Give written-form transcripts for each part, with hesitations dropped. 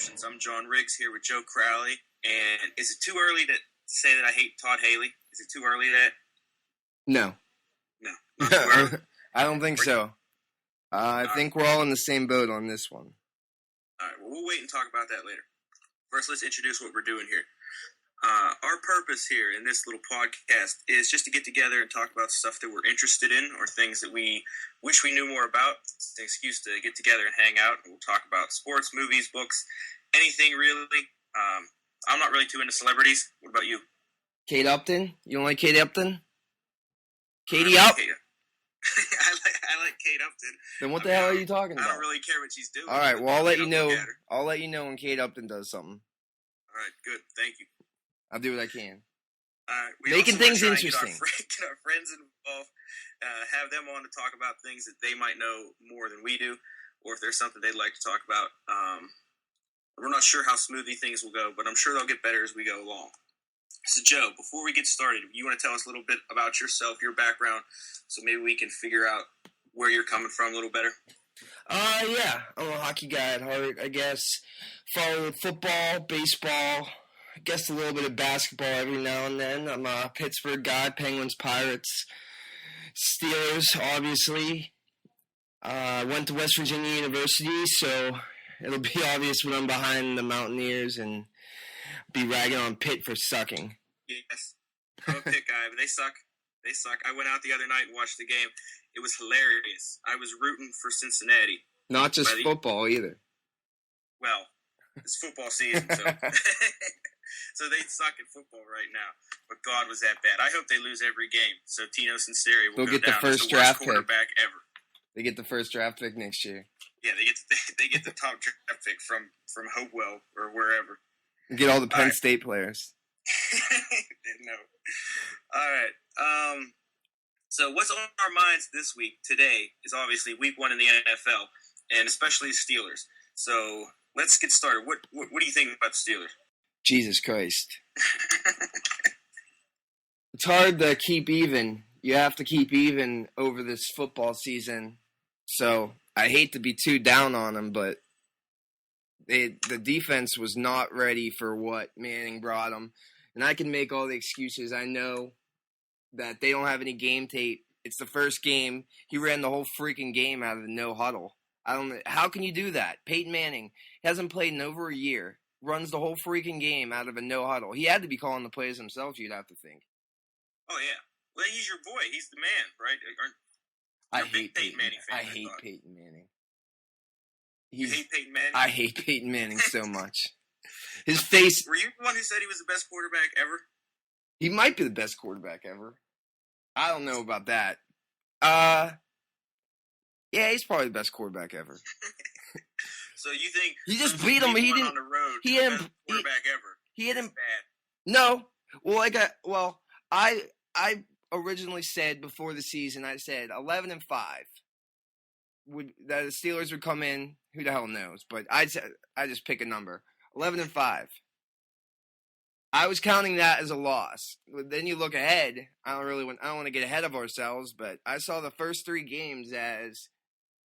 Options. I'm John Riggs here with Joe Crowley. And is it too early to say that I hate Todd Haley? Is it too early to... No. No, not too early. I don't think so. I think we're all in the same boat on this one. All right, well, we'll wait and talk about that later. First, let's introduce what we're doing here. Our purpose here in this little podcast is just to get together and talk about stuff that we're interested in or things that we wish we knew more about. It's an excuse to get together and hang out. And we'll talk about sports, movies, books, anything really. I'm not really too into celebrities. What about you? Kate Upton? You don't like Kate Upton? Katie Up? I like Kate Upton. Then what the hell are you talking about? I don't really care what she's doing. All right, well, I'll let you know. I'll let you know when Kate Upton does something. All right, good. Thank you. I'll do what I can. Making things interesting. Get our friends involved. Have them on to talk about things that they might know more than we do, or if there's something they'd like to talk about. We're not sure how smoothly things will go, but I'm sure they'll get better as we go along. So, Joe, before we get started, you want to tell us a little bit about yourself, your background, so maybe we can figure out where you're coming from a little better? Yeah. I'm a hockey guy at heart, I guess. Follow football, baseball, I guess a little bit of basketball every now and then. I'm a Pittsburgh guy, Penguins, Pirates, Steelers, obviously. Went to West Virginia University, so it'll be obvious when I'm behind the Mountaineers and be ragging on Pitt for sucking. Yes. I'm a Pitt guy, but they suck. They suck. I went out the other night and watched the game. It was hilarious. I was rooting for Cincinnati. Not just football either. Well, it's football season, so so they suck at football right now. But God, was that bad. I hope they lose every game, so Tino Sinceri will get down the first as the draft worst quarterback pick. ever. They get the first draft pick next year. Yeah, they get the top draft pick from Hopewell or wherever. Get all the Penn State players. No. All right. So what's on our minds this week, today, is obviously week 1 in the NFL, and especially the Steelers. So let's get started. What do you think about the Steelers? Jesus Christ. It's hard to keep even. You have to keep even over this football season. So I hate to be too down on them, but the defense was not ready for what Manning brought them. And I can make all the excuses. I know that they don't have any game tape. It's the first game. He ran the whole freaking game out of the no huddle. How can you do that? Peyton Manning hasn't played in over a year. Runs the whole freaking game out of a no huddle. He had to be calling the plays himself, you'd have to think. Oh, yeah. Well, he's your boy. He's the man, right? I hate Peyton Manning. I hate Peyton Manning. You hate Peyton Manning? I hate Peyton Manning so much. His face... Were you the one who said he was the best quarterback ever? He might be the best quarterback ever. I don't know about that. Yeah, he's probably the best quarterback ever. So you think... He just beat him. He didn't... On the road he had best quarterback ever. He had him... Bad. No. Well, I originally said before the season, I said 11-5. The Steelers would come in. Who the hell knows? But I just pick a number. 11-5. I was counting that as a loss. But then you look ahead. I don't want to get ahead of ourselves, but I saw the first 3 games as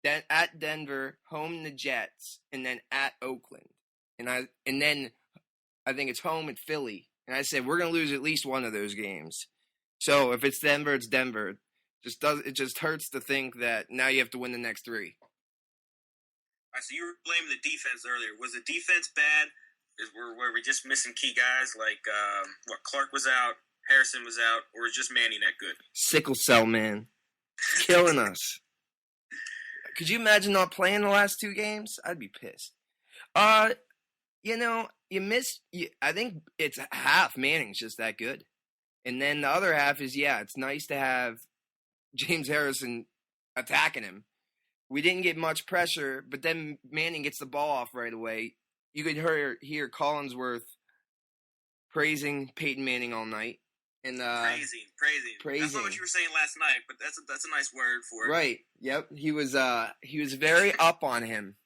at Denver, home to Jets, and then at Oakland, and then I think it's home at Philly. And I said we're gonna lose at least one of those games. So if it's Denver, it's Denver. It just hurts to think that now you have to win the next 3. All right, so you were blaming the defense earlier. Was the defense bad? Were we just missing key guys like Clark was out, Harrison was out, or is just Manning that good? Sickle cell, man. It's killing us. Could you imagine not playing the last 2 games? I'd be pissed. You miss... I think it's half Manning's just that good. And then the other half is, it's nice to have James Harrison attacking him. We didn't get much pressure, but then Manning gets the ball off right away. You could hear Collinsworth praising Peyton Manning all night. And praising. That's not what you were saying last night, but that's a nice word for it. Right. Yep. He was very up on him,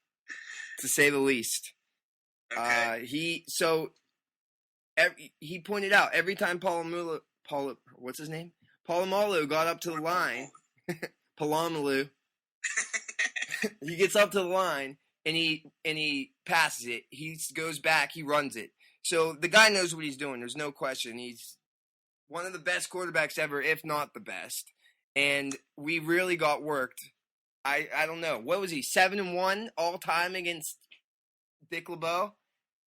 to say the least. Okay. He pointed out every time Polamalu got up to the line. Polamalu. He gets up to the line. and he passes it. He goes back, he runs it. So the guy knows what he's doing. There's no question. He's one of the best quarterbacks ever, if not the best. And we really got worked. I don't know. What was he, 7-1 all time against Dick LeBeau?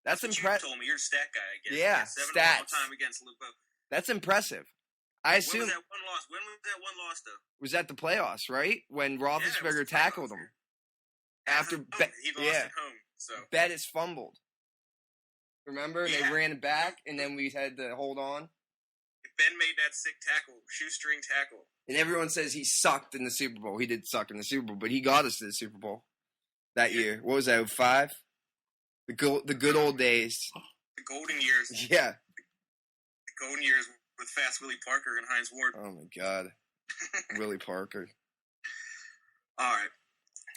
That's impressive. You told me you're a stat guy, I guess. Yeah, 7-1 all time against LeBeau. That's impressive. I assume. When was that one loss? When was that one loss, though? Was at the playoffs, right? When Roethlisberger tackled him. After he lost at home. So Bettis fumbled. Remember? And they ran it back, and then we had to hold on. Ben made that sick tackle, shoestring tackle. And everyone says he sucked in the Super Bowl. He did suck in the Super Bowl, but he got us to the Super Bowl that year. What was that, 05? The good old days. The golden years. Yeah. The golden years with Fast Willie Parker and Hines Ward. Oh, my God. Willie Parker. All right.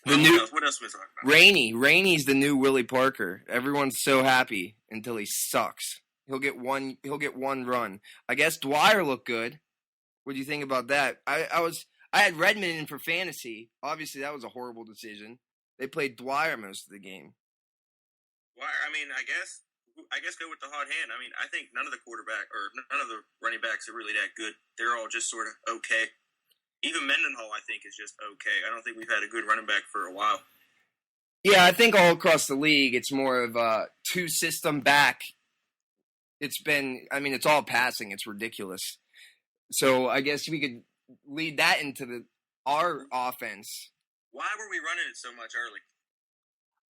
What else are we talking about? Rainey's the new Willie Parker. Everyone's so happy until he sucks. He'll get one run. I guess Dwyer looked good. What do you think about that? I had Redmond in for fantasy. Obviously, that was a horrible decision. They played Dwyer most of the game. Dwyer, I mean, I guess go with the hot hand. I mean, I think none of the running backs are really that good. They're all just sort of okay. Even Mendenhall, I think, is just okay. I don't think we've had a good running back for a while. Yeah, I think all across the league, it's more of a two-system back. It's all passing. It's ridiculous. So I guess we could lead that into our offense. Why were we running it so much early?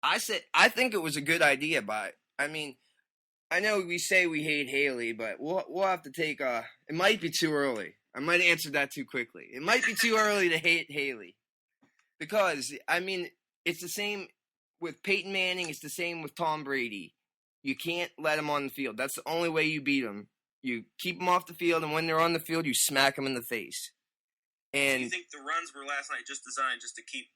I think it was a good idea, but I mean, I know we say we hate Haley, but we'll have to take it might be too early. I might have answered that too quickly. It might be too early to hate Haley. Because, I mean, it's the same with Peyton Manning. It's the same with Tom Brady. You can't let them on the field. That's the only way you beat them. You keep them off the field, and when they're on the field, you smack them in the face. And do you think the runs were last night just designed just to keep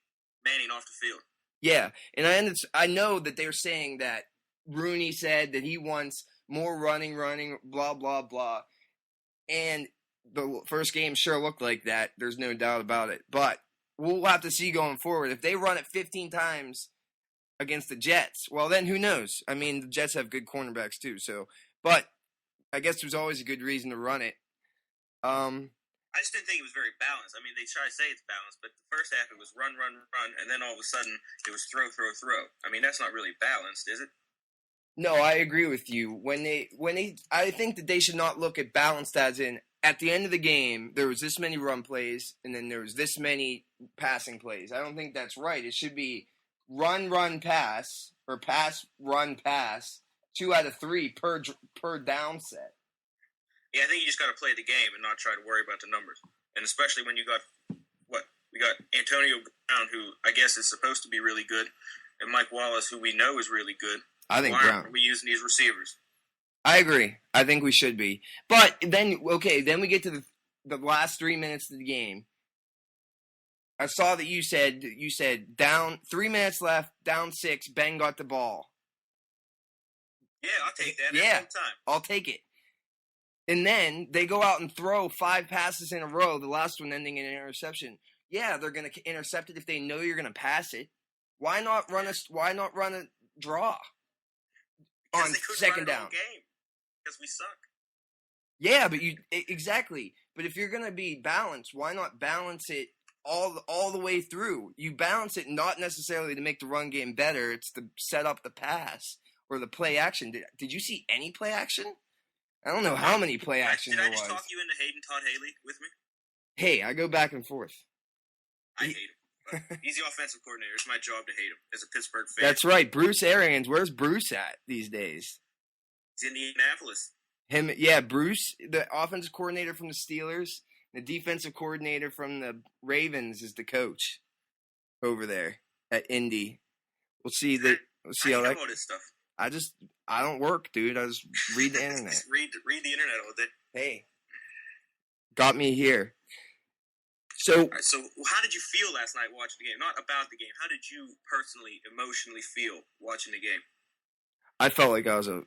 Manning off the field? Yeah, and I know that they're saying that Rooney said that he wants more running, blah, blah, blah. And the first game sure looked like that. There's no doubt about it. But we'll have to see going forward. If they run it 15 times against the Jets, well, then who knows? I mean, the Jets have good cornerbacks too. But I guess there's always a good reason to run it. I just didn't think it was very balanced. I mean, they try to say it's balanced, but the first half it was run, and then all of a sudden it was throw. I mean, that's not really balanced, is it? No, I agree with you. I think that they should not look at balanced as in at the end of the game there was this many run plays and then there was this many passing plays. I don't think that's right. It should be run, pass, or pass, run, pass. 2 out of 3 per down set. Yeah, I think you just got to play the game and not try to worry about the numbers. And especially when you got we got Antonio Brown, who I guess is supposed to be really good, and Mike Wallace, who we know is really good. I think Why Brown. aren't we using these receivers? I agree. I think we should be. But then we get to the last 3 minutes of the game. I saw that you said down 3 minutes left, down 6, Ben got the ball. Yeah, I'll take that. Yeah, every time. I'll take it. And then they go out and throw 5 passes in a row, the last one ending in an interception. Yeah, they're going to intercept it if they know you're going to pass it. Why not run a draw on second down? Because we suck. Yeah, but exactly. But if you're going to be balanced, why not balance it all the way through? You balance it not necessarily to make the run game better. It's to set up the pass or the play action. Did you see any play action? I don't know how many play action there was. Did I just talk you into hating Todd Haley with me? Hey, I go back and forth. I hate him. He's the offensive coordinator. It's my job to hate him as a Pittsburgh fan. That's right. Bruce Arians. Where's Bruce at these days? He's in Indianapolis. Bruce, the offensive coordinator from the Steelers, the defensive coordinator from the Ravens is the coach over there at Indy. We'll see how that. All this stuff. I don't work, dude. I just read the internet. Just read the internet all day. Hey, got me here. So how did you feel last night watching the game? Not about the game. How did you personally, emotionally feel watching the game? I felt like I was a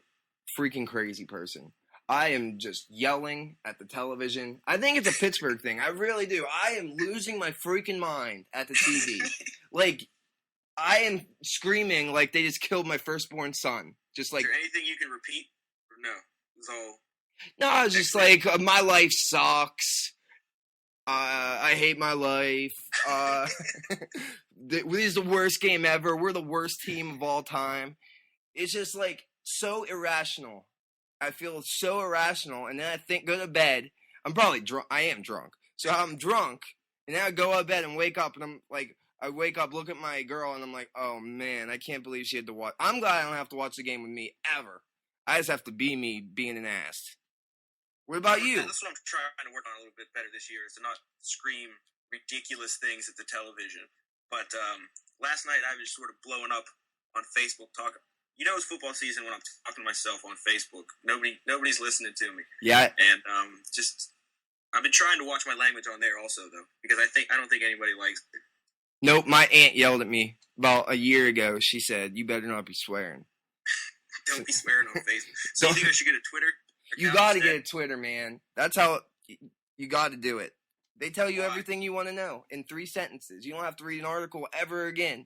freaking crazy person. I am just yelling at the television. I think it's a Pittsburgh thing. I really do. I am losing my freaking mind at the TV. Like, I am screaming like they just killed my firstborn son. Just like, is there anything you can repeat? Or no, it's all. no, I was just like, my life sucks. I hate my life. This is the worst game ever. We're the worst team of all time. It's just like so irrational. I feel so irrational, and then I go to bed. I'm probably drunk. I am drunk. So I'm drunk, and then I go to bed and wake up, and I'm like, I wake up, look at my girl, and I'm like, oh man, I can't believe she had to watch. I'm glad I don't have to watch the game with me ever. I just have to be me being an ass. What about you? That's what I'm trying to work on a little bit better this year, is to not scream ridiculous things at the television. But last night I was sort of blowing up on Facebook talking. You know, it's football season when I'm talking to myself on Facebook. Nobody's listening to me. Yeah. And I've been trying to watch my language on there also, though, because I don't think anybody likes it. Nope, my aunt yelled at me about a year ago. She said, "You better not be swearing." Don't be swearing on Facebook. So you think I should get a Twitter? You got to get a Twitter, man. That's how you got to do it. They tell you everything you want to know in 3 sentences. You don't have to read an article ever again.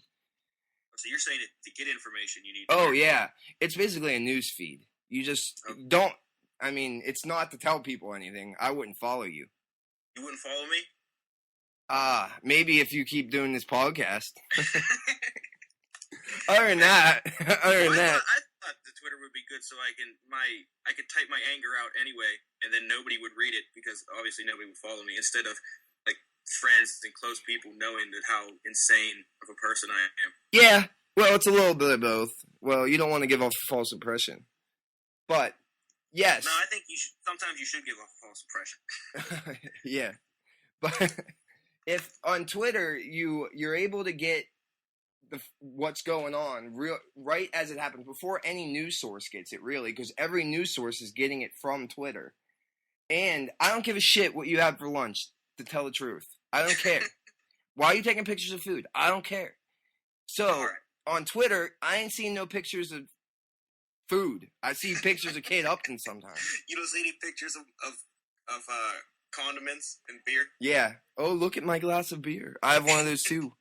So you're saying to get information, you need. Oh yeah, it's basically a news feed. You just don't. I mean, it's not to tell people anything. I wouldn't follow you. You wouldn't follow me? Maybe if you keep doing this podcast. Other than that. I thought the Twitter would be good, so I could type my anger out anyway, and then nobody would read it because obviously nobody would follow me. Instead of like friends and close people knowing that how insane of a person I am. Yeah, well, it's a little bit of both. Well, you don't want to give off a false impression, but yes. No, I think sometimes you should give off a false impression. Yeah, but if on Twitter you're able to get what's going on right as it happens before any news source gets it, really, because every news source is getting it from Twitter. And I don't give a shit what you have for lunch, to tell the truth. I don't care. Why are you taking pictures of food? I don't care. So on Twitter, I ain't seen no pictures of food. I see pictures of Kate Upton sometimes. You don't see any pictures of condiments and beer? Yeah. Oh, look at my glass of beer. I have one of those too.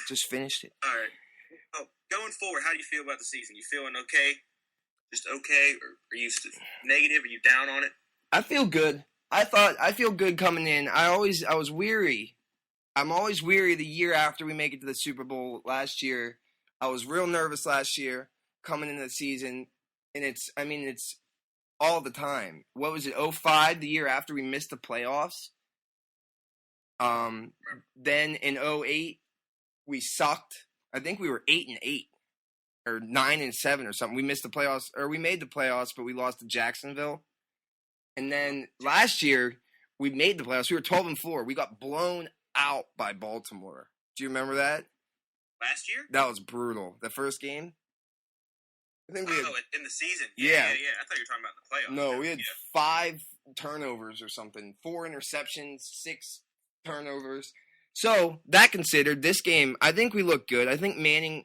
Just finished it. All right. Oh, going forward, how do you feel about the season? You feeling okay? Just okay? Or are you negative? Are you down on it? I feel good. I feel good coming in. I was weary. I'm always weary the year after we make it to the Super Bowl. Last year, I was real nervous last year coming into the season. And it's all the time. What was it, 2005, the year after we missed the playoffs? Then in 2008, we sucked. I think we were 8-8 or 9-7 or something. We missed the playoffs, or we made the playoffs, but we lost to Jacksonville. And then last year we made the playoffs. We were 12-4. We got blown out by Baltimore. Do you remember that? Last year? That was brutal. The first game. I think in the season. Yeah. I thought you were talking about the playoffs. No, we had 5 turnovers or something. 4 interceptions, 6 turnovers. So, that considered, this game, I think we look good. I think Manning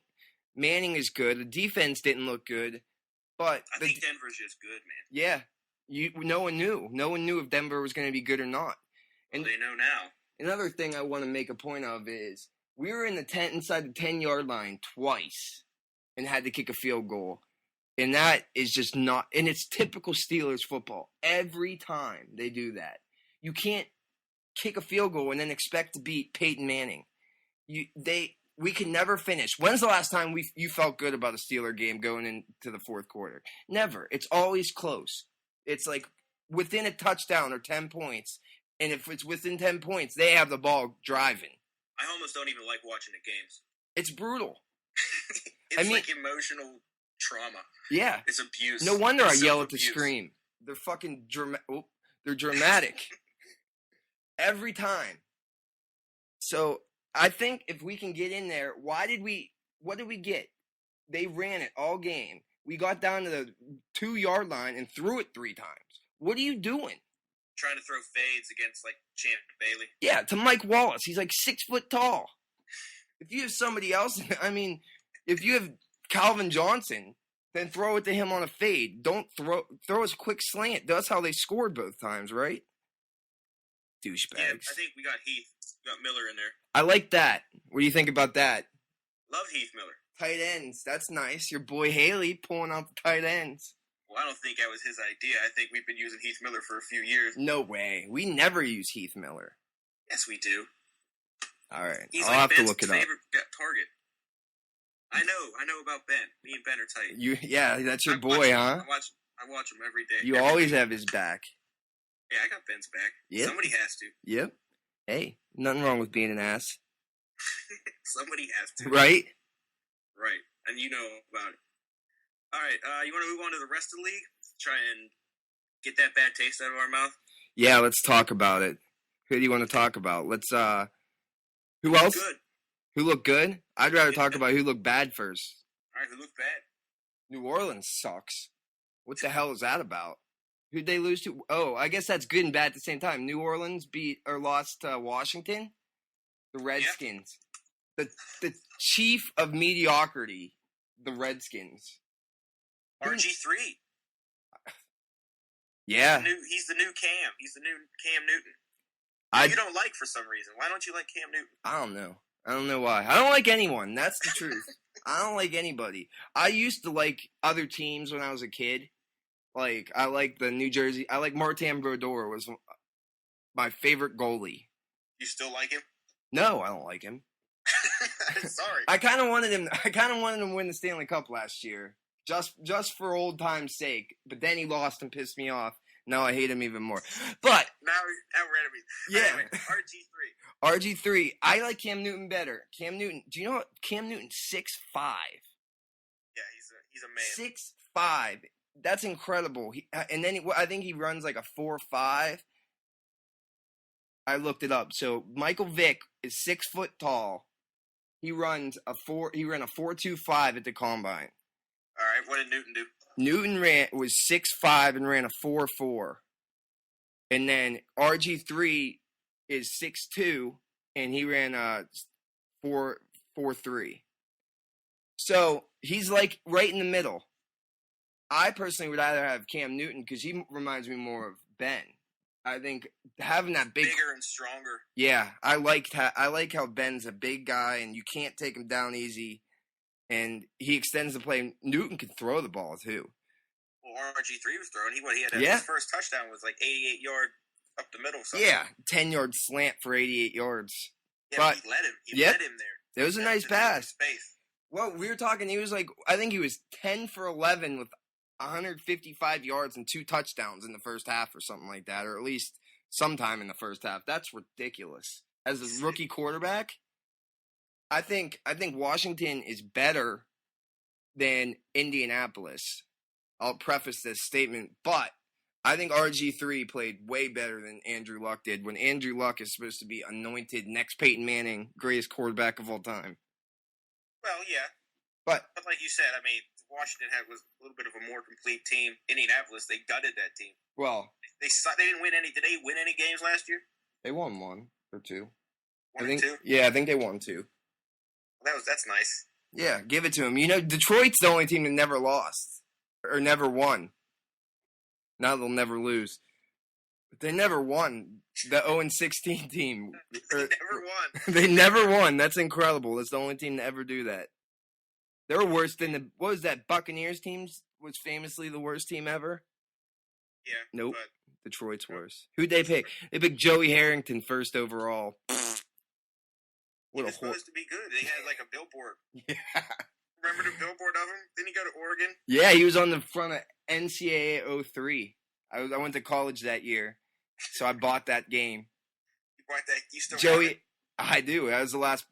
is good. The defense didn't look good. But I think Denver's just good, man. Yeah. No one knew. No one knew if Denver was going to be good or not. And they know now. Another thing I want to make a point of is we were inside the 10-yard line twice and had to kick a field goal. And that is just not – and it's typical Steelers football. Every time they do that. You can't kick a field goal and then expect to beat Peyton Manning. We can never finish. When's the last time you felt good about a Steeler game going into the fourth quarter? Never. It's always close. It's like within a touchdown or 10 points. And if it's within 10 points, they have the ball driving. I almost don't even like watching the games. It's brutal. It's like emotional trauma. Yeah. It's abuse. No wonder I yell at the screen. They're fucking they're dramatic. Every time. So I think if we can get in there, what did we get? They ran it all game. We got down to the 2-yard line and threw it 3 times. What are you doing? Trying to throw fades against like Champ Bailey. Yeah, to Mike Wallace. He's like 6 foot tall. If you have somebody else, if you have Calvin Johnson, then throw it to him on a fade. Don't throw a quick slant. That's how they scored both times, right? Douchebags. Yeah, I think we got Heath. We got Miller in there. I like that. What do you think about that? Love Heath Miller. Tight ends. That's nice. Your boy Haley pulling out the tight ends. Well, I don't think that was his idea. I think we've been using Heath Miller for a few years. No way. We never use Heath Miller. Yes, we do. All right. He's I'll like have Ben's to look it up. favorite target. I know about Ben. Me and Ben are tight. Yeah, that's your boy, huh? I watch him every day. You always have his back. Yeah, I got Ben's back. Yep. Somebody has to. Yep. Hey, nothing wrong with being an ass. Somebody has to. Right? Right. And you know about it. All right. You want to move on to the rest of the league? Try and get that bad taste out of our mouth? Yeah, let's talk about it. Who do you want to talk about? Let's, who else? Good. Who looked good? I'd rather talk about who looked bad first. All right, who looked bad? New Orleans sucks. What the hell is that about? Who'd they lose to? Oh, I guess that's good and bad at the same time. New Orleans lost to Washington, the Redskins. Yeah. The chief of mediocrity, the Redskins. RG3. Yeah. He's the new Cam. He's the new Cam Newton. You don't like for some reason. Why don't you like Cam Newton? I don't know. I don't know why. I don't like anyone. That's the truth. I don't like anybody. I used to like other teams when I was a kid. Like, I like the New Jersey. I like Martin Brodeur was my favorite goalie. You still like him? No, I don't like him. Sorry. I kind of wanted him to win the Stanley Cup last year, just for old time's sake. But then he lost and pissed me off. Now I hate him even more. But now we're enemies. Yeah. Anyway, RG3. RG3. I like Cam Newton better. Cam Newton. Do you know what? Cam Newton's 6'5". Yeah, he's a man. 6'5". That's incredible. And then I think he runs like a 4.5. I looked it up. So Michael Vick is 6 foot tall. He ran a 4.25 at the combine. All right, what did Newton do? Newton was 6'5" and ran a 4.4. And then RG3 is 6'2", and he ran a 4.3. So he's like right in the middle. I personally would rather have Cam Newton because he reminds me more of Ben. I think having that bigger and stronger. Yeah, I like how Ben's a big guy and you can't take him down easy. And he extends the play. Newton can throw the ball, too. Well, RG3 was throwing. His first touchdown was like 88 yard up the middle. Something. Yeah, 10-yard slant for 88 yards. Yeah, but he let him. He let him there. It was a nice pass. Space. Well, we were talking, he was like, I think he was 10 for 11 with 155 yards and 2 touchdowns in the first half or something like that, or at least sometime in the first half. That's ridiculous. As a rookie quarterback, I think Washington is better than Indianapolis. I'll preface this statement, but I think RG3 played way better than Andrew Luck did when Andrew Luck is supposed to be anointed next Peyton Manning, greatest quarterback of all time. Well, yeah. But like you said, I mean, Washington was a little bit of a more complete team. Indianapolis, they gutted that team. Well, they didn't win any. Did they win any games last year? They won 1 or 2. One or 2? Yeah, I think they won 2. That's nice. Yeah, give it to them. You know, Detroit's the only team that never lost or never won. Now they'll never lose. But they never won. The 0-16 team. They never won. They never won. That's incredible. That's the only team to ever do that. They were worse than what was that? Buccaneers team was famously the worst team ever. Yeah. Nope. Detroit's worse. Who'd they pick? They picked Joey Harrington first overall. He was supposed to be good. They had like a billboard. Yeah. Remember the billboard of him? Didn't he go to Oregon? Yeah, he was on the front of NCAA 03. I went to college that year, so I bought that game. You bought that? You still Joey, have it? I do. That was the last.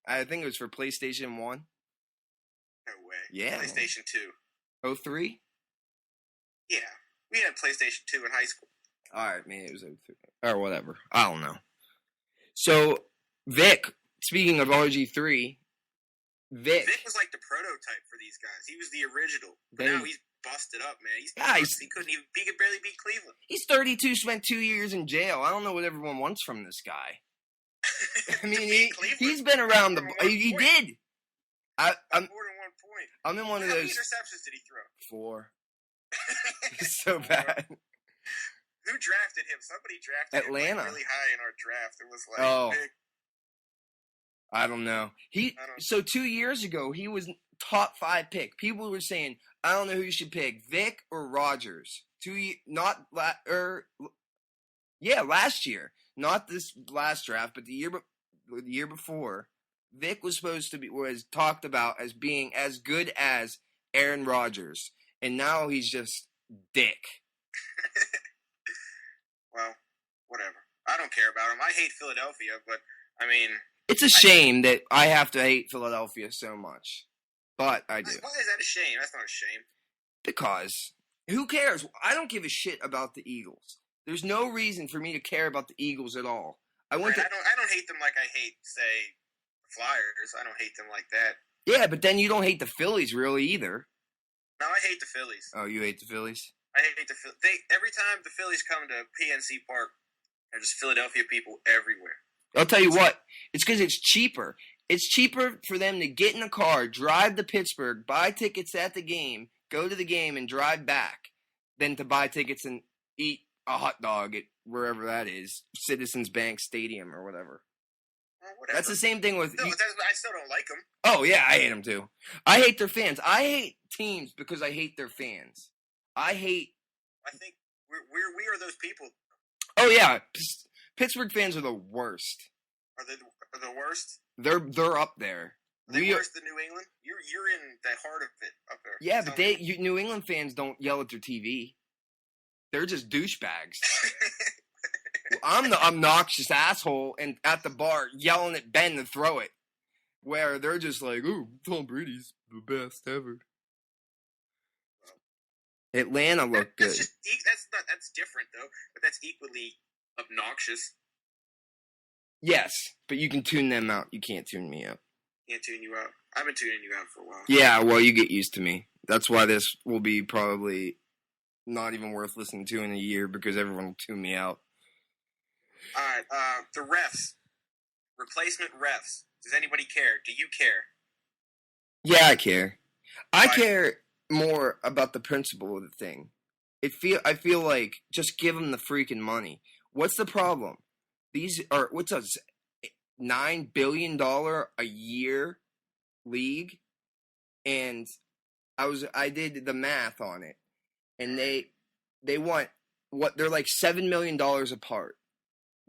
I think it was for PlayStation 1. No way. Yeah. PlayStation 2. 03? Yeah. We had PlayStation 2 in high school. All right, maybe it was 03. Or whatever. I don't know. So, Vic, speaking of RG3, Vic was like the prototype for these guys. He was the original. But now he's busted up, man. He could barely beat Cleveland. He's 32, spent 2 years in jail. I don't know what everyone wants from this guy. I mean, he's been around the... He did. More than 1 point. I'm in one of those... How many interceptions did he throw? 4. It's so bad. Who drafted him? Somebody drafted Atlanta. him really high in our draft. It was like big. I don't know. So 2 years ago, he was top 5 pick. People were saying, I don't know who you should pick, Vic or Rodgers. Last year, not this last draft, but the year before. Vic was was talked about as being as good as Aaron Rodgers, and now he's just dick. Well, whatever. I don't care about him. I hate Philadelphia, but I mean, it's a shame that I have to hate Philadelphia so much, but I do. Why is that a shame? That's not a shame. Because who cares? I don't give a shit about the Eagles. There's no reason for me to care about the Eagles at all. I don't hate them like I hate, say, Flyers. I don't hate them like that. Yeah, but then you don't hate the Phillies really either. No, I hate the Phillies. Oh, you hate the Phillies? I hate the Phillies. Every time the Phillies come to PNC Park, there's just Philadelphia people everywhere. I'll tell you what. It's because it's cheaper. It's cheaper for them to get in a car, drive to Pittsburgh, buy tickets at the game, go to the game, and drive back than to buy tickets and eat a hot dog at wherever that is, Citizens Bank Stadium or whatever. Whatever. That's the same thing with... No, I still don't like them. Oh, yeah, I hate them too. I hate their fans. I hate teams because I hate their fans. I think we are those people. Oh, yeah. Pittsburgh fans are the worst. Are they the worst? They're up there. Are they worse than New England? You're in the heart of it up there. Yeah, but New England fans don't yell at their TV. They're just douchebags. I'm the obnoxious asshole and at the bar yelling at Ben to throw it. Where they're just like, ooh, Tom Brady's the best ever. Atlanta looked good. That's different though, but that's equally obnoxious. Yes, but you can tune them out. You can't tune me out. Can't tune you out. I've been tuning you out for a while. Yeah, well, you get used to me. That's why this will be probably not even worth listening to in a year because everyone will tune me out. All right, the refs, replacement refs. Does anybody care? Do you care? Yeah, I care. I care more about the principle of the thing. I feel like just give them the freaking money. What's the problem? These are $9 billion a year league, and I did the math on it, and they want they're like $7 million apart.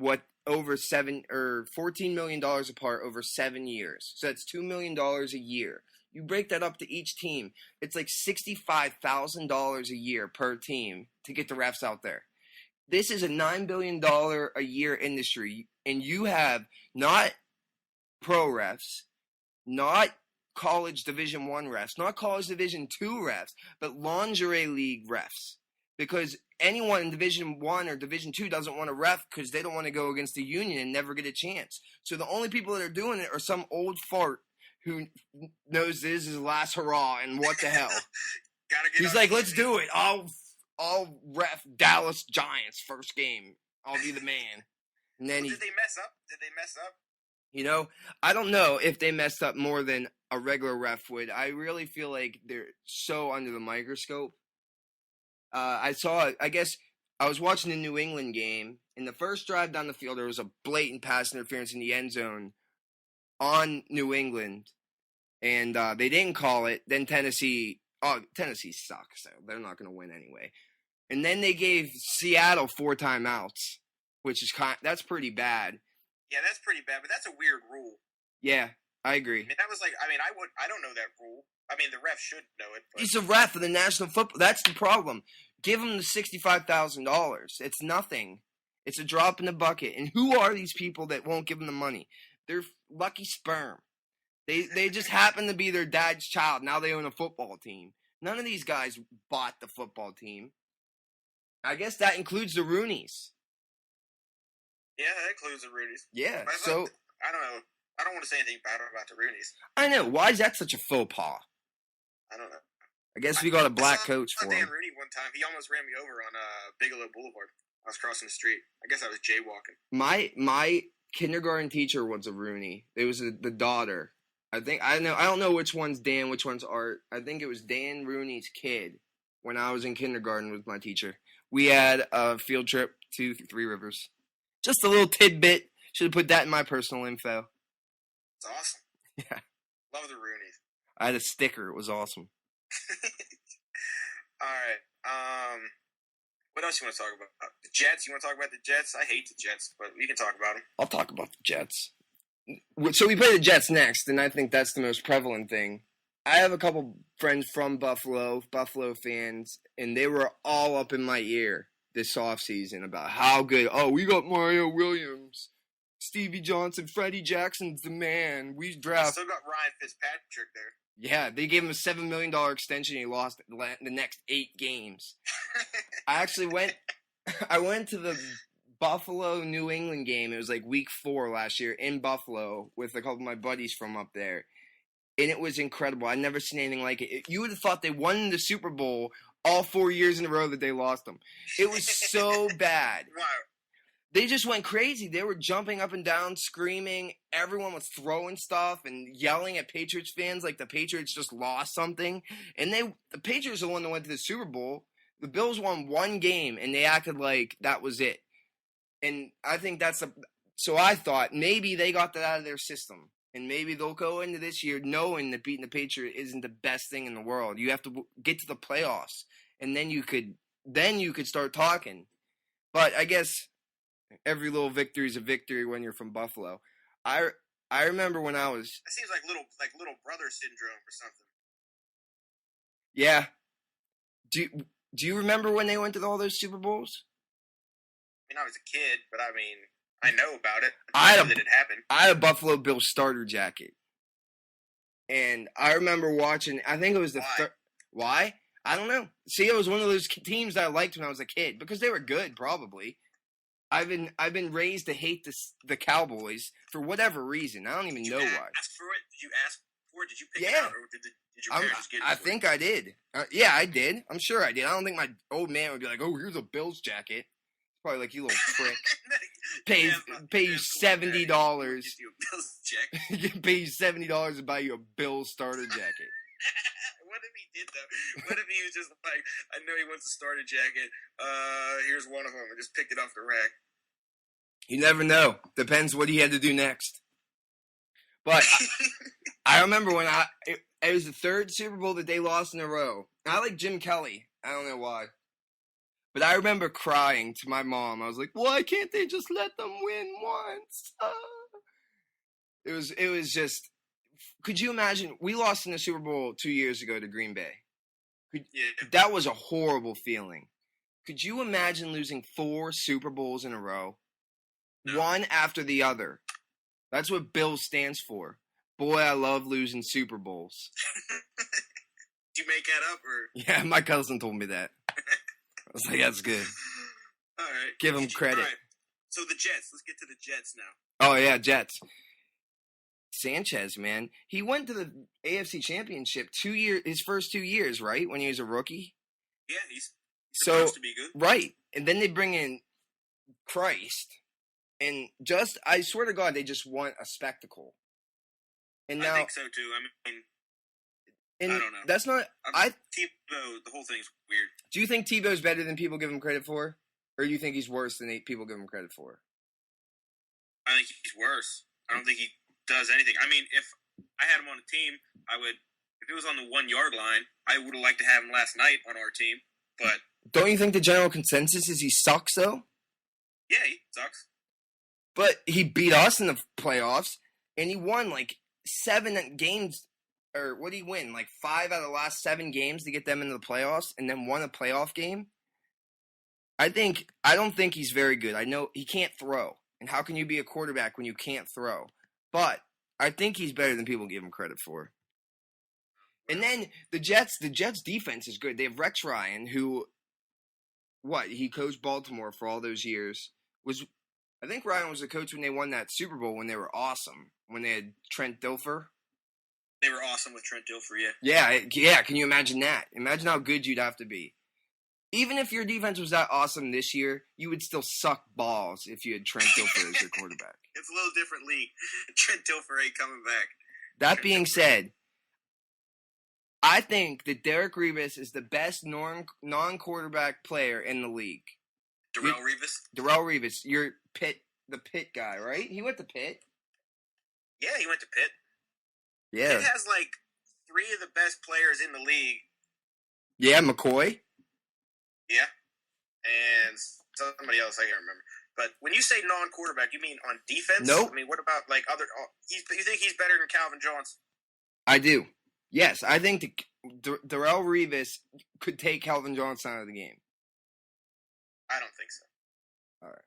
$14 million apart over 7 years. So that's $2 million a year. You break that up to each team, it's like $65,000 a year per team to get the refs out there. This is a $9 billion a year industry, and you have not pro refs, not college Division I refs, not college Division II refs, but lingerie league refs. Because anyone in Division I or Division II doesn't want to ref because they don't want to go against the union and never get a chance. So the only people that are doing it are some old fart who knows this is his last hurrah and what the hell. He's like, let's do it. I'll ref Dallas Giants first game. I'll be the man. And then Did they mess up? You know, I don't know if they messed up more than a regular ref would. I really feel like they're so under the microscope. I was watching the New England game. In the first drive down the field, there was a blatant pass interference in the end zone on New England. And they didn't call it. Then Tennessee sucks, so they're not going to win anyway. And then they gave Seattle 4 timeouts, which is that's pretty bad. Yeah, that's pretty bad, but that's a weird rule. Yeah, I agree. I don't know that rule. I mean, the ref should know it. But... He's a ref of the National Football. That's the problem. Give him the $65,000. It's nothing. It's a drop in the bucket. And who are these people that won't give him the money? They're lucky sperm. They just happen to be their dad's child. Now they own a football team. None of these guys bought the football team. I guess that includes the Rooneys. Yeah, that includes the Rooneys. Yeah, so... I don't know. I don't want to say anything bad about the Rooneys. I know. Why is that such a faux pas? I don't know. I guess we got a black coach for him. Dan Rooney one time. He almost ran me over on Bigelow Boulevard. I was crossing the street. I guess I was jaywalking. My kindergarten teacher was a Rooney. It was the daughter. I don't know which one's Dan, which one's Art. I think it was Dan Rooney's kid when I was in kindergarten with my teacher. We had a field trip to Three Rivers. Just a little tidbit. Should have put that in my personal info. It's awesome. Yeah. Love the Roonies. I had a sticker. It was awesome. All right. What else you want to talk about? The Jets? You want to talk about the Jets? I hate the Jets, but we can talk about them. I'll talk about the Jets. So we play the Jets next, and I think that's the most prevalent thing. I have a couple friends from Buffalo fans, and they were all up in my ear this offseason about how good. Oh, we got Mario Williams, Stevie Johnson, Freddie Jackson's the man. We draft. Still got Ryan Fitzpatrick there. Yeah, they gave him a $7 million extension. He lost the next 8 games. I went to the Buffalo New England game. It was like week 4 last year in Buffalo with a couple of my buddies from up there. And it was incredible. I'd never seen anything like it. You would have thought they won the Super Bowl all 4 years in a row that they lost them. It was so bad. Wow. They just went crazy. They were jumping up and down, screaming. Everyone was throwing stuff and yelling at Patriots fans like the Patriots just lost something. And the Patriots are the one that went to the Super Bowl. The Bills won 1 game, and they acted like that was it. And I think so I thought maybe they got that out of their system. And maybe they'll go into this year knowing that beating the Patriots isn't the best thing in the world. You have to get to the playoffs, and then you could start talking. But I guess every little victory is a victory when you're from Buffalo. I remember when I was. It seems like little brother syndrome or something. Yeah. Do you remember when they went to all those Super Bowls? I mean, I was a kid, but I mean, I know about it. I know that it happened. I had a Buffalo Bills starter jacket, and I remember watching. I think it was the why? I don't know. See, it was one of those teams that I liked when I was a kid because they were good. Probably. I've been raised to hate the Cowboys for whatever reason. I don't even know why. Ask for it? Did you ask for it? Did you pick it out, or did your parents just get it? I think I did. Yeah, I did. I'm sure I did. I don't think my old man would be like, "Oh, here's a Bills jacket." Probably like, "You little prick." Pay you $70. Pay you $70 to buy you a Bills starter jacket. What if he did though? What if he was just like, I know he wants a starter jacket. Here's one of them, and just picked it off the rack. You never know. Depends what he had to do next. But I remember when it was the 3rd Super Bowl that they lost in a row. I like Jim Kelly. I don't know why. But I remember crying to my mom. I was like, why can't they just let them win once? It was just, could you imagine? We lost in the Super Bowl 2 years ago to Green Bay. That was a horrible feeling. Could you imagine losing 4 Super Bowls in a row? No. One after the other. That's what Bills stands for. Boy, I love losing Super Bowls. Did you make that up? Or? Yeah, my cousin told me that. I was like, that's good. All right. Give him credit. All right. So the Jets. Let's get to the Jets now. Oh, yeah, Jets. Sanchez, man. He went to the AFC Championship his first 2 years, right? When he was a rookie? Yeah, he's supposed to be good. Right. And then they bring in Christ. And I swear to God, they just want a spectacle. And now, I think so, too. I don't know. That's not... Tebow, the whole thing's weird. Do you think Tebow's better than people give him credit for? Or do you think he's worse than people give him credit for? I think he's worse. I don't think he does anything. I mean, if I had him on a team, I would... If it was on the 1-yard line, I would have liked to have him last night on our team, but... Don't you think the general consensus is he sucks, though? Yeah, he sucks. But he beat us in the playoffs, and he won, 7 games... Or what did he win? 5 out of the last 7 games to get them into the playoffs and then won a playoff game? I don't think he's very good. I know he can't throw. And how can you be a quarterback when you can't throw? But I think he's better than people give him credit for. And then the Jets defense is good. They have Rex Ryan, who he coached Baltimore for all those years. I think Ryan was the coach when they won that Super Bowl when they were awesome. When they had Trent Dilfer. They were awesome with Trent Dilfer, yeah. Yeah. Can you imagine that? Imagine how good you'd have to be. Even if your defense was that awesome this year, you would still suck balls if you had Trent Dilfer as your quarterback. It's a little different league. Trent Dilfer ain't coming back. That being said, I think that Derek Revis is the best non-quarterback player in the league. Darrelle Revis? Darrelle Revis. You're the Pitt guy, right? He went to Pitt. Yeah, he went to Pitt. Yeah. Pitt has like 3 of the best players in the league. Yeah, McCoy. Yeah, and somebody else I can't remember. But when you say non-quarterback, you mean on defense? Nope. I mean, what about like other? You think he's better than Calvin Johnson? I do. Yes, I think Darrelle Revis could take Calvin Johnson out of the game. I don't think so. All right.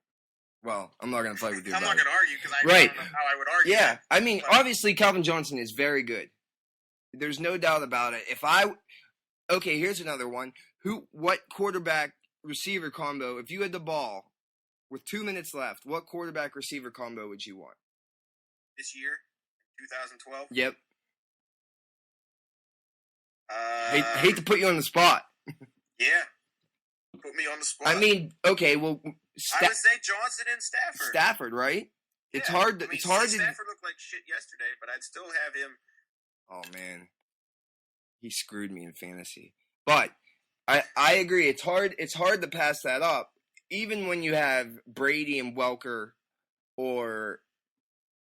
Well, I'm not going to fight with you. I'm not going to argue because I don't know how I would argue. Yeah, that, I mean, obviously Calvin Johnson is very good. There's no doubt about it. Okay, here's another one. What quarterback receiver combo? If you had the ball with 2 minutes left, what quarterback receiver combo would you want? This year, 2012. Yep. Hate to put you on the spot. Yeah. Put me on the spot. I mean, okay, well, I would say Johnson and Stafford. Stafford, right? Yeah. It's hard. I mean, it's hard. Stafford looked like shit yesterday, but I'd still have him. Oh man, he screwed me in fantasy. But I agree. It's hard. It's hard to pass that up, even when you have Brady and Welker, or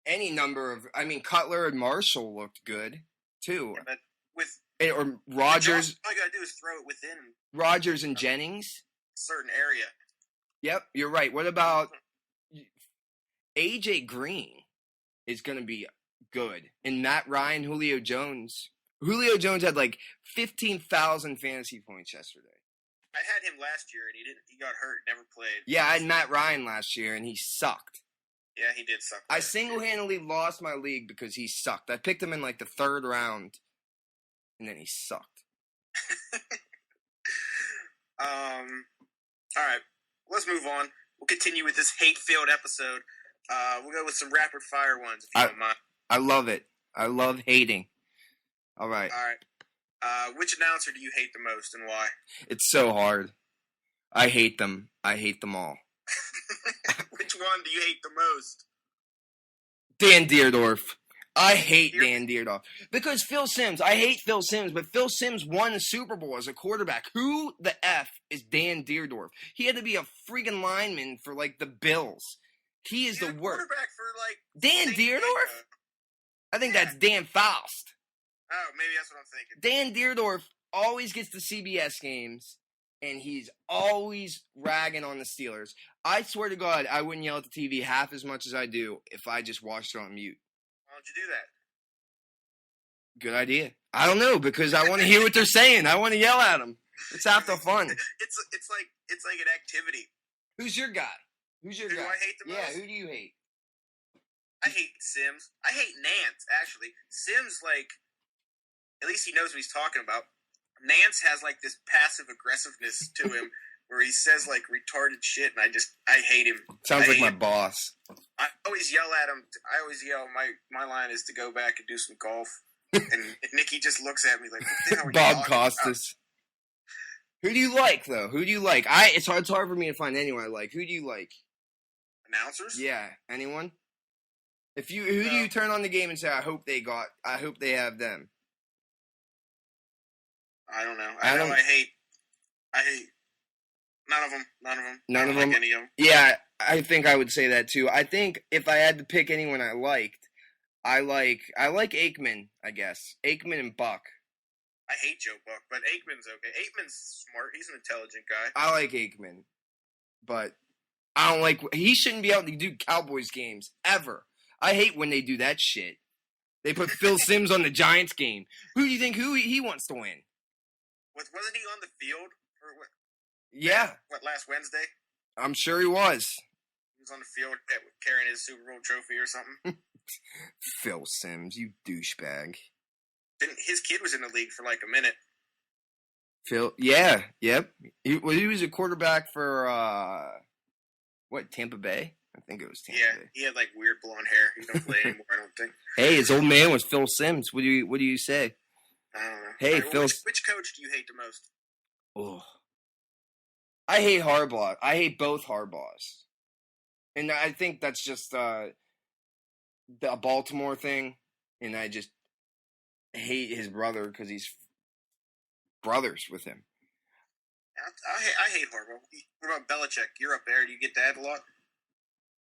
any number of. I mean, Cutler and Marshall looked good too. Yeah, but with or Rodgers. All you gotta do is throw it within Rodgers and Jennings. A certain area. Yep, you're right. What about AJ Green? Is going to be good, and Matt Ryan, Julio Jones. Julio Jones had like 15,000 fantasy points yesterday. I had him last year, and he got hurt, never played. Yeah, I had Matt Ryan last year, and he sucked. Yeah, he did suck. I single-handedly lost my league because he sucked. I picked him in like the 3rd round, and then he sucked. All right, let's move on. We'll continue with this hate-filled episode. We'll go with some rapid-fire ones, if you don't mind. I love it. I love hating. All right. All right. Which announcer do you hate the most, and why? It's so hard. I hate them. I hate them all. Which one do you hate the most? Dan Dierdorf. I hate Dan Dierdorf. Because I hate Phil Simms, but Phil Simms won the Super Bowl as a quarterback. Who the F is Dan Dierdorf? He had to be a freaking lineman for, like, the Bills. He is the worst. Quarterback for, like... Dan Dierdorf? I think that's Dan Faust. Oh, maybe that's what I'm thinking. Dan Dierdorf always gets the CBS games, and he's always ragging on the Steelers. I swear to God, I wouldn't yell at the TV half as much as I do if I just watched it on mute. Why don't you do that? Good idea. I don't know, because I want to hear what they're saying. I want to yell at them. It's half the fun. It's like an activity. Who's your guy? Who's your guy? Who do I hate the most? Yeah, who do you hate? I hate Simms. I hate Nance, actually. Simms, like, at least he knows what he's talking about. Nance has, like, this passive aggressiveness to him where he says, like, retarded shit, and I hate him. Sounds like my boss. I always yell at him. I always yell, my line is to go back and do some golf. And Nikki just looks at me like, what the hell are you Bob talking Costas. about? Who do you like, though? Who do you like? It's hard for me to find anyone I like. Who do you like? Announcers? Yeah, anyone? Who do you turn on the game and say, I hope they have them? I don't know. I hate none of them. None of them? Like any of them. Yeah, I think I would say that too. I think if I had to pick anyone I liked, I like Aikman, I guess. Aikman and Buck. I hate Joe Buck, but Aikman's okay. Aikman's smart. He's an intelligent guy. I like Aikman, but I don't like. He shouldn't be able to do Cowboys games ever. I hate when they do that shit. They put Phil Simms on the Giants game. Who do you think he wants to win? Wasn't he on the field for what? Yeah. Last Wednesday? I'm sure he was. He was on the field carrying his Super Bowl trophy or something. Phil Simms, you douchebag. His kid was in the league for like a minute. Yep. He was a quarterback for, Tampa Bay? I think it was Tampa Bay. He had like weird blonde hair. He don't play anymore, I don't think. Hey, his old man was Phil Simms. What do you say? I don't know. Hey, right, Phil. Which coach do you hate the most? Oh. I hate Harbaugh. I hate both Harbaughs. And I think that's just the Baltimore thing. And I just hate his brother because he's brothers with him. I hate Harbaugh. What about Belichick? You're up there. Do you get that a lot?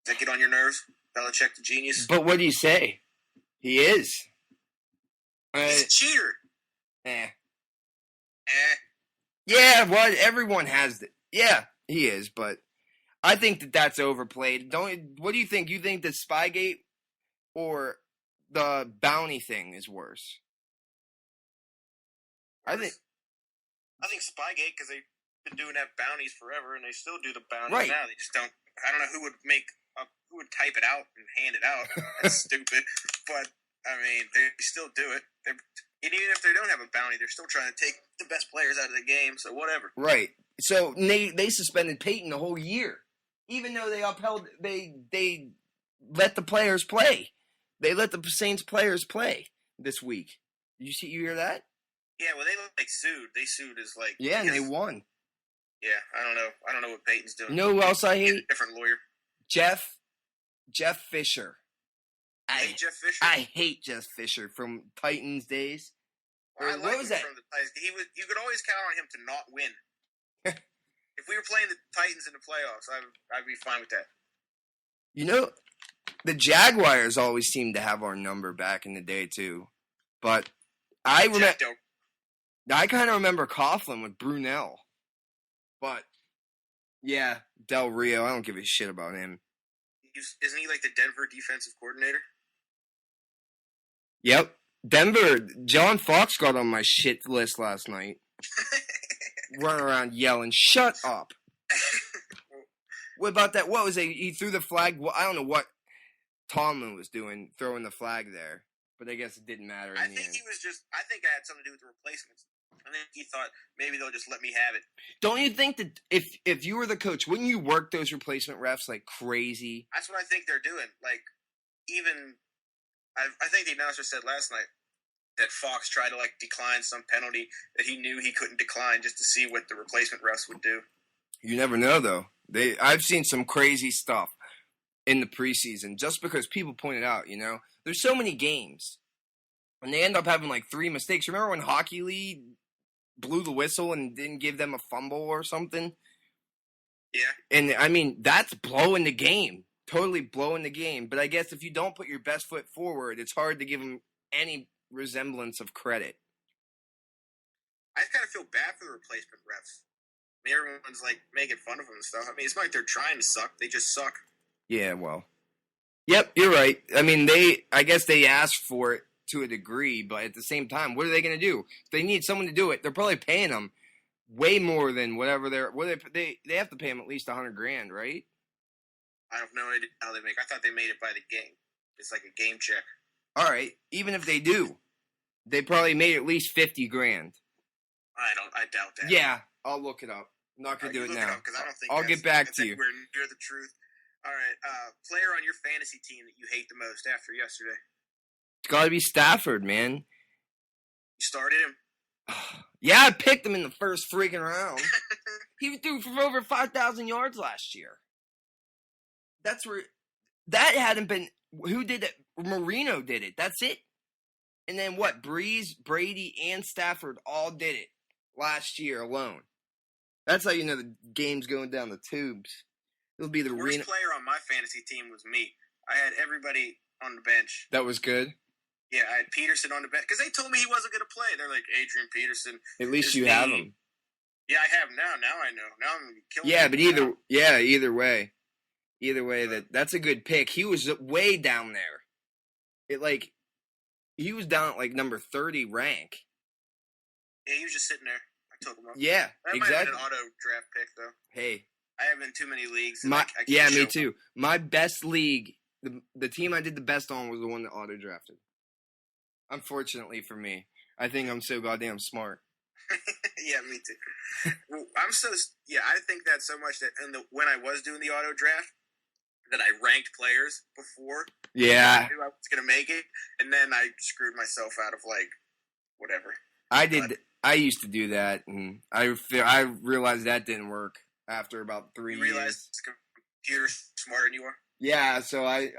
Does that get on your nerves? Belichick the genius? But what do you say? He is. He's a cheater. Eh. Eh. Yeah, well, everyone has it. Yeah, he is, but I think that's overplayed. What do you think? You think the Spygate or the bounty thing is worse? I think Spygate, because they've been doing that bounties forever, and they still do the bounties Right. now. They just don't. I don't know who would type it out and hand it out. That's stupid. But I mean, they still do it. And even if they don't have a bounty, they're still trying to take the best players out of the game. So whatever. Right. So they suspended Peyton the whole year, even though they let the players play. They let the Saints players play this week. You hear that? Yeah, well, they sued. They sued as Yeah, and they won. Yeah, I don't know what Peyton's doing. You know who else I hate? Different lawyer. Jeff Fisher. I hate Jeff Fisher. I hate Jeff Fisher from Titans days. I like him from the Titans. You could always count on him to not win. If we were playing the Titans in the playoffs, I'd be fine with that. You know, the Jaguars always seemed to have our number back in the day too, but I kind of remember Coughlin with Brunell, but yeah, Del Rio. I don't give a shit about him. Isn't he like the Denver defensive coordinator? Yep, Denver. John Fox got on my shit list last night. Running around yelling, "Shut up!" What about that? What was it? He threw the flag. Well, I don't know what Tomlin was doing, throwing the flag there, but I guess it didn't matter. I think it had something to do with the replacements. I think he thought maybe they'll just let me have it. Don't you think that if you were the coach, wouldn't you work those replacement refs like crazy? That's what I think they're doing. Like, even I think the announcer said last night that Fox tried to decline some penalty that he knew he couldn't decline just to see what the replacement refs would do. You never know, though. I've seen some crazy stuff in the preseason just because people pointed out. There's so many games, and they end up having 3 mistakes. Remember when Hockey League blew the whistle and didn't give them a fumble or something? Yeah. And I mean, that's blowing the game. Totally blowing the game. But I guess if you don't put your best foot forward, it's hard to give them any resemblance of credit. I kind of feel bad for the replacement refs. I mean, everyone's making fun of them and stuff. I mean, it's not like they're trying to suck. They just suck. Yeah, well. Yep, you're right. I mean, I guess they asked for it to a degree, but at the same time, what are they going to do? If they need someone to do it, they're probably paying them way more than whatever they have to pay them at least $100,000, right? I have no idea how they make. I thought they made it by the game. It's like a game check. All right, even if they do, they probably made at least $50,000. I doubt that. Yeah, I'll look it up. I'm not gonna do it now. Because I don't think I'll get back to you. We're near the truth. All right, player on your fantasy team that you hate the most after yesterday. It's got to be Stafford, man. You started him. Yeah, I picked him in the first freaking round. He threw for over 5,000 yards last year. That's where that hadn't been. Who did it? Marino did it. That's it. And then what? Breeze, Brady, and Stafford all did it last year alone. That's how you know the game's going down the tubes. It'll be the worst player on my fantasy team was me. I had everybody on the bench. That was good. Yeah, I had Peterson on the bench because they told me he wasn't going to play. They're like, Adrian Peterson. At least you have him. Yeah, I have now. Now I know. Now I'm going to be killing him. Either way, that's a good pick. He was way down there. He was down at number 30 rank. Yeah, he was just sitting there. I took him up. Yeah, that exactly. Might have been an auto draft pick though. Hey, I have in too many leagues. Me too. My best league, the team I did the best on was the one that auto drafted. Unfortunately for me, I think I'm so goddamn smart. Yeah, me too. Well, I think that so much that when I was doing the auto draft, that I ranked players before. Yeah. I knew I was going to make it, and then I screwed myself out of whatever. I did. I used to do that, and I realized that didn't work after about 3 years. You realized computer's smarter than you are? Yeah, so I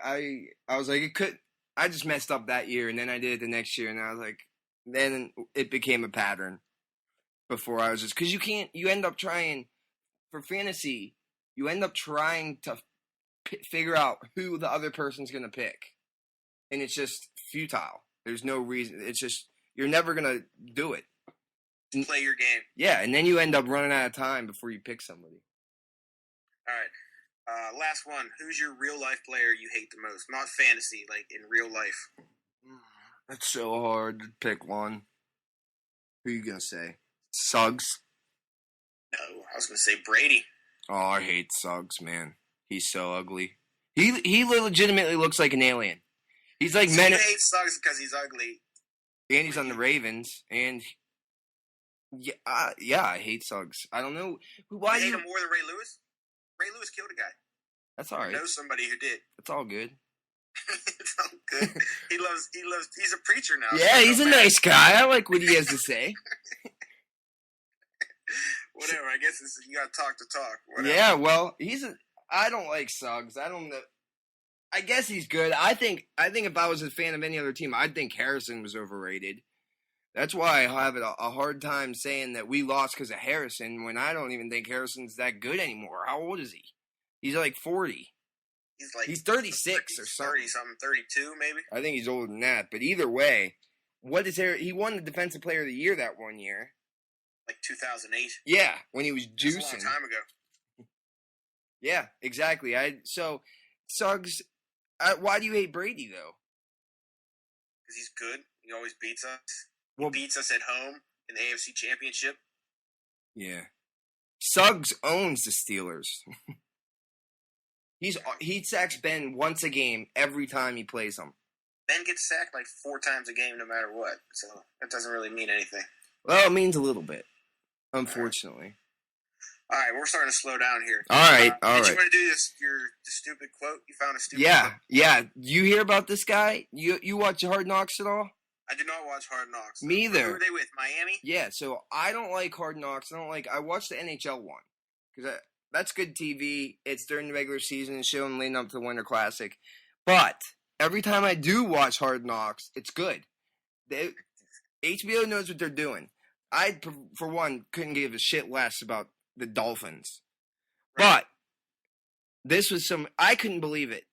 was like, it could. I just messed up that year, and then I did it the next year, and I was like, then it became a pattern. Before I was just because you end up trying for fantasy, you end up trying to figure out who the other person's gonna pick, and it's just futile. There's no reason. It's just you're never gonna do it. Play your game. Yeah, and then you end up running out of time before you pick somebody. All right. Last one. Who's your real life player you hate the most? Not fantasy, like in real life. That's so hard to pick one. Who are you gonna say? Suggs? No, I was gonna say Brady. Oh, I hate Suggs, man. He's so ugly. He legitimately looks like an alien. He's like You hate Suggs because he's ugly. And he's on the Ravens, and yeah, I hate Suggs. I don't know why you hate him more than Ray Lewis. Ray Lewis killed a guy. That's all right. I know somebody who did. It's all good. It's all good. He loves. He's a preacher now. Yeah, he's a nice guy. I like what he has to say. Whatever. I guess you got to talk. Whatever. Yeah. Well, I don't like Suggs. I don't know. I guess he's good. I think if I was a fan of any other team, I'd think Harrison was overrated. That's why I have a hard time saying that we lost because of Harrison when I don't even think Harrison's that good anymore. How old is he? He's like 40. He's 36 or something. 30-something, 32 maybe. I think he's older than that. But either way, he won the Defensive Player of the Year that one year. Like 2008. Yeah, when he was juicing. That's a long time ago. Yeah, exactly. So Suggs. Why do you hate Brady though? Because he's good. He always beats us. He beats us at home in the AFC Championship. Yeah. Suggs owns the Steelers. He sacks Ben once a game every time he plays them. Ben gets sacked like 4 times a game no matter what. So that doesn't really mean anything. Well, it means a little bit, unfortunately. All right, we're starting to slow down here. All right. Did you want to do the stupid quote? You found a stupid quote? Yeah. You hear about this guy? You watch Hard Knocks at all? I did not watch Hard Knocks. Me either. Who were they with? Miami? Yeah, so I don't like Hard Knocks. I watched the NHL one. Because that's good TV. It's during the regular season and showing leading up to the Winter Classic. But every time I do watch Hard Knocks, it's good. HBO knows what they're doing. I, for one, couldn't give a shit less about the Dolphins. Right. But this was I couldn't believe it.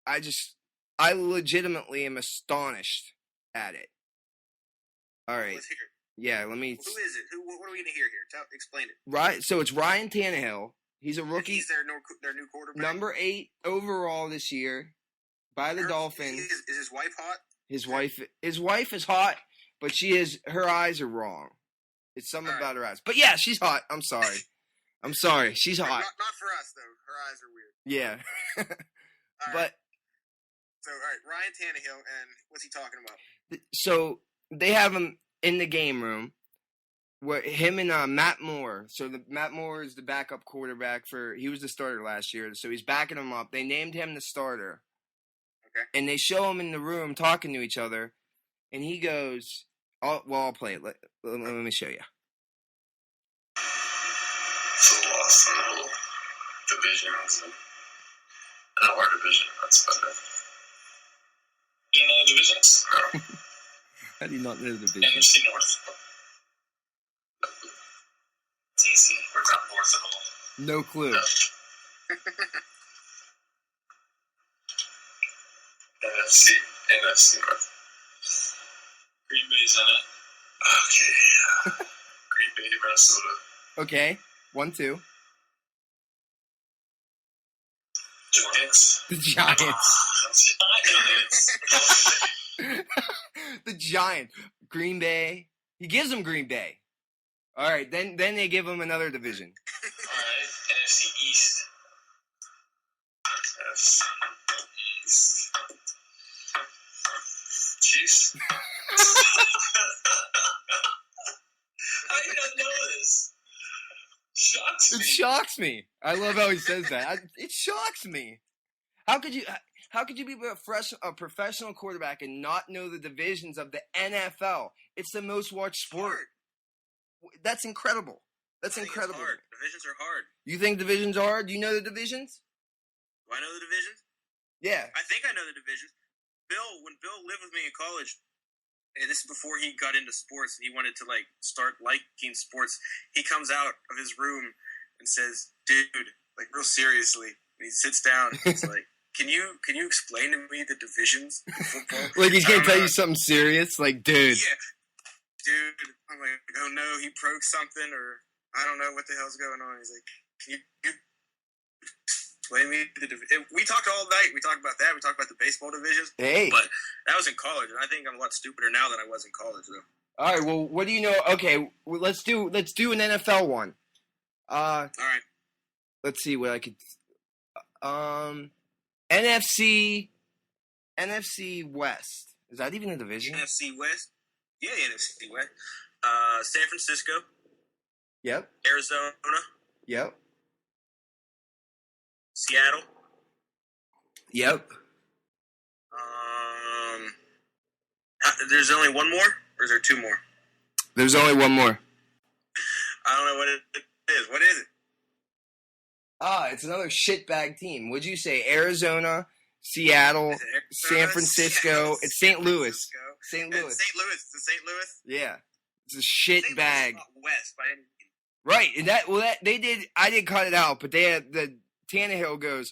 I legitimately am astonished at it. All right. Let's hear it. Yeah, let me. Who is it? What are we going to hear here? Explain it. Right. So it's Ryan Tannehill. He's a rookie. He's their new quarterback. Number 8 overall this year by the Dolphins. Is his wife hot? His wife is hot, but her eyes are wrong. It's something about her eyes. But yeah, she's hot. I'm sorry. She's hot. Not for us though. Her eyes are weird. Yeah. But so all right, Ryan Tannehill, and what's he talking about? So they have him in the game room. Where him and Matt Moore. So Matt Moore is the backup quarterback he was the starter last year. So he's backing him up. They named him the starter. Okay. And they show him in the room talking to each other, and he goes, I'll play it. Let me show you. So lost in the whole divisions and our division. That's better. You know the divisions? No. How do you not know the division? NFC North. It's easy. We're not north at all. No clue. No. NFC North. Green Bay's in it. Okay. Green Bay, Minnesota. Okay. 1-2. Giants. The Giants. Giants. The Giants. Green Bay. He gives them Green Bay. All right. Then they give him another division. All right. NFC East. NFC East. Chiefs. How do you not know this? Shocks me. It shocks me. I love how he says that. It shocks me. How could you be a professional quarterback and not know the divisions of the NFL? It's the most watched sport. That's incredible. That's incredible. It's hard. Divisions are hard. You think divisions are hard? Do you know the divisions? Do I know the divisions? Yeah. I think I know the divisions. When Bill lived with me in college, and this is before he got into sports, and he wanted to start liking sports, he comes out of his room and says, "Dude, real seriously," and he sits down. And he's like, Can you explain to me the divisions of football? Like he's gonna tell you something serious, like dude. Yeah, dude. I'm like, oh no, he broke something, or I don't know what the hell's going on. He's like, can you explain me the division? We talked all night. We talked about that. We talked about the baseball divisions. Hey, but that was in college, and I think I'm a lot stupider now than I was in college, though. All right. Well, what do you know? Okay, well, let's do an NFL one. All right. Let's see what I could. NFC West. Is that even a division? NFC West. Yeah, NFC West. San Francisco. Yep. Arizona. Yep. Seattle. Yep. There's only one more, or is there two more? There's only one more. I don't know what it is. What is it? It's another shitbag team. Would you say Arizona, Seattle, San Francisco? It's St. Louis. St. Louis. St. Louis. Is it St. Louis? Yeah. It's a shit bag. West by any means. Right. And that they did. I didn't cut it out, but they had the Tannehill goes.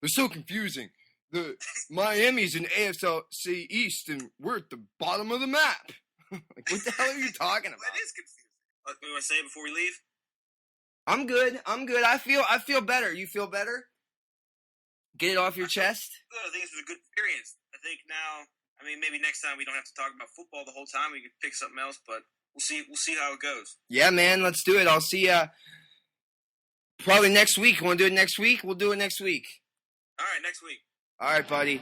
They're so confusing. The Miami's in AFC East, and we're at the bottom of the map. Like, what the hell are you talking about? That is confusing. We want to say it before we leave? I'm good. I feel better. You feel better? Get it off your chest? I think this is a good experience. I think now, maybe next time we don't have to talk about football the whole time. We could pick something else, but we'll see how it goes. Yeah, man. Let's do it. I'll see ya probably next week. Want to do it next week? We'll do it next week. All right, next week. All right, buddy.